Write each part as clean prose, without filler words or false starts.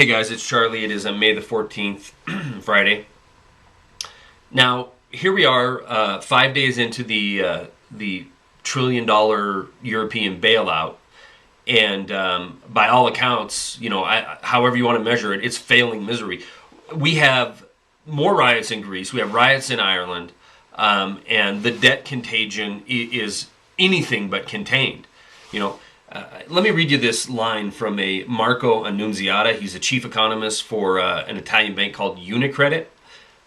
Hey guys, it's Charlie. It is May the 14th, Friday. Now, here we are, 5 days into the trillion-dollar European bailout, and by all accounts, however you want to measure it, it's failing misery. We have more riots in Greece. We have riots in Ireland, and the debt contagion is anything but contained. Let me read you this line from a Marco Annunziata. He's a chief economist for an Italian bank called Unicredit.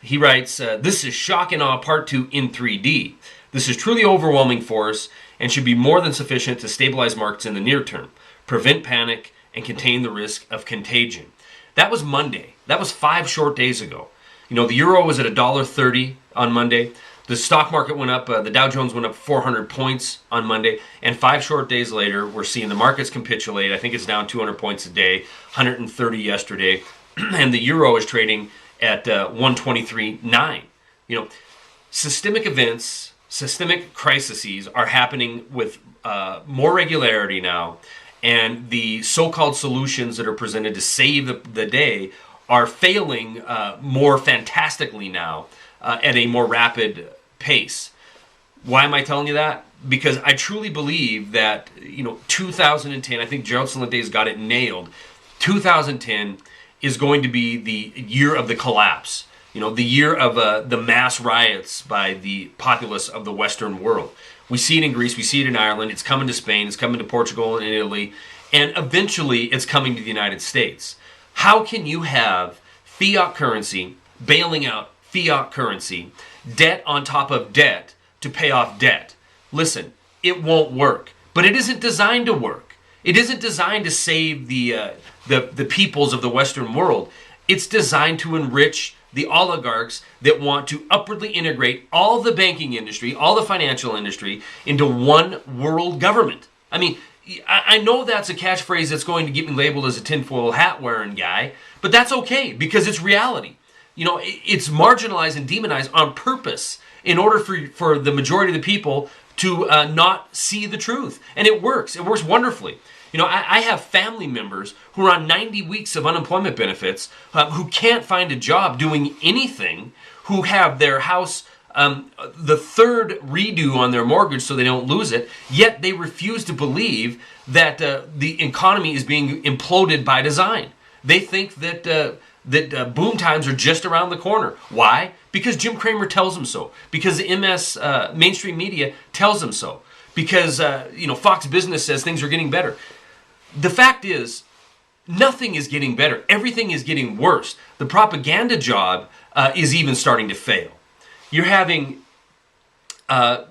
He writes, "This is shock and awe part 2 in 3D. This is truly overwhelming force and should be more than sufficient to stabilize markets in the near term, prevent panic, and contain the risk of contagion." That was Monday. That was 5 short days ago. The euro was at $1.30 on Monday. The stock market went up, the Dow Jones went up 400 points on Monday, and 5 short days later, we're seeing the markets capitulate. I think it's down 200 points a day, 130 yesterday, and the euro is trading at 123.9. Systemic events, systemic crises are happening with more regularity now, and the so-called solutions that are presented to save the day are failing more fantastically now. At a more rapid pace. Why am I telling you that? Because I truly believe that 2010, I think Gerald Celent's got it nailed. 2010 is going to be the year of the collapse. The year of the mass riots by the populace of the Western world. We see it in Greece, we see it in Ireland, it's coming to Spain, it's coming to Portugal and Italy, and eventually it's coming to the United States. How can you have fiat currency bailing out fiat currency, debt on top of debt to pay off debt? Listen, it won't work, but it isn't designed to work. It isn't designed to save the peoples of the Western world. It's designed to enrich the oligarchs that want to upwardly integrate all the banking industry, all the financial industry into one world government. I mean, I know that's a catchphrase that's going to get me labeled as a tinfoil hat wearing guy, but that's okay because it's reality. It's marginalized and demonized on purpose in order for the majority of the people to not see the truth. And it works. It works wonderfully. I have family members who are on 90 weeks of unemployment benefits who can't find a job doing anything, who have their house, the third redo on their mortgage so they don't lose it, yet they refuse to believe that the economy is being imploded by design. They think that boom times are just around the corner. Why? Because Jim Cramer tells them so. Because the mainstream media tells them so. Because Fox Business says things are getting better. The fact is, nothing is getting better. Everything is getting worse. The propaganda job is even starting to fail. You're having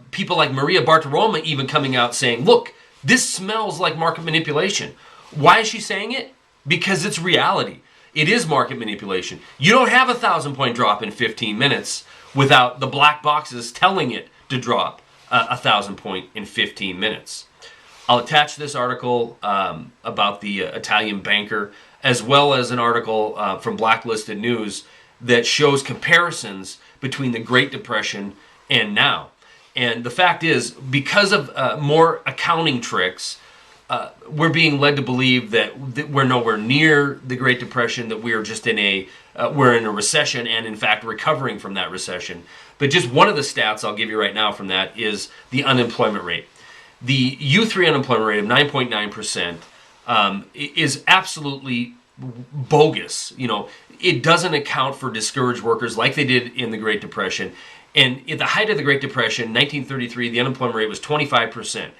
people like Maria Bartiromo even coming out saying, "Look, this smells like market manipulation." Why is she saying it? Because it's reality. It is market manipulation. You don't have a 1,000-point drop in 15 minutes without the black boxes telling it to drop 1,000 point in 15 minutes. I'll attach this article about the Italian banker, as well as an article from Blacklisted News that shows comparisons between the Great Depression and now. And the fact is, because of more accounting tricks, we're being led to believe that we're nowhere near the Great Depression, that we are just we're in a recession and in fact recovering from that recession. But just one of the stats I'll give you right now from that is the unemployment rate. The U3 unemployment rate of 9.9% is absolutely bogus. It doesn't account for discouraged workers like they did in the Great Depression. And at the height of the Great Depression, 1933, the unemployment rate was 25%.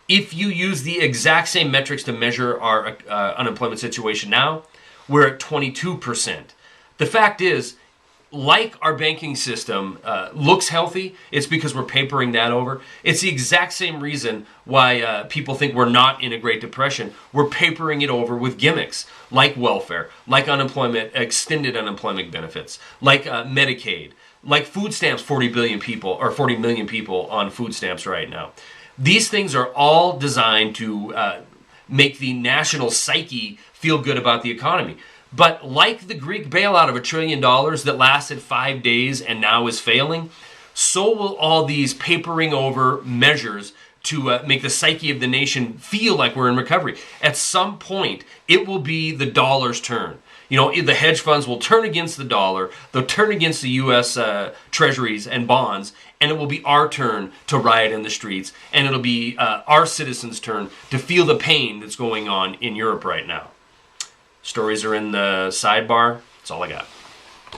If you use the exact same metrics to measure our unemployment situation now, we're at 22%. The fact is, like our banking system looks healthy, it's because we're papering that over. It's the exact same reason why people think we're not in a Great Depression. We're papering it over with gimmicks like welfare, like unemployment, extended unemployment benefits, like Medicaid, like food stamps. 40 million people on food stamps right now. These things are all designed to make the national psyche feel good about the economy. But like the Greek bailout of $1 trillion that lasted 5 days and now is failing, so will all these papering over measures make the psyche of the nation feel like we're in recovery. At some point, it will be the dollar's turn. You know, the hedge funds will turn against the dollar, they'll turn against the U.S. Treasuries and bonds, and it will be our turn to riot in the streets, and it'll be our citizens' turn to feel the pain that's going on in Europe right now. Stories are in the sidebar. That's all I got.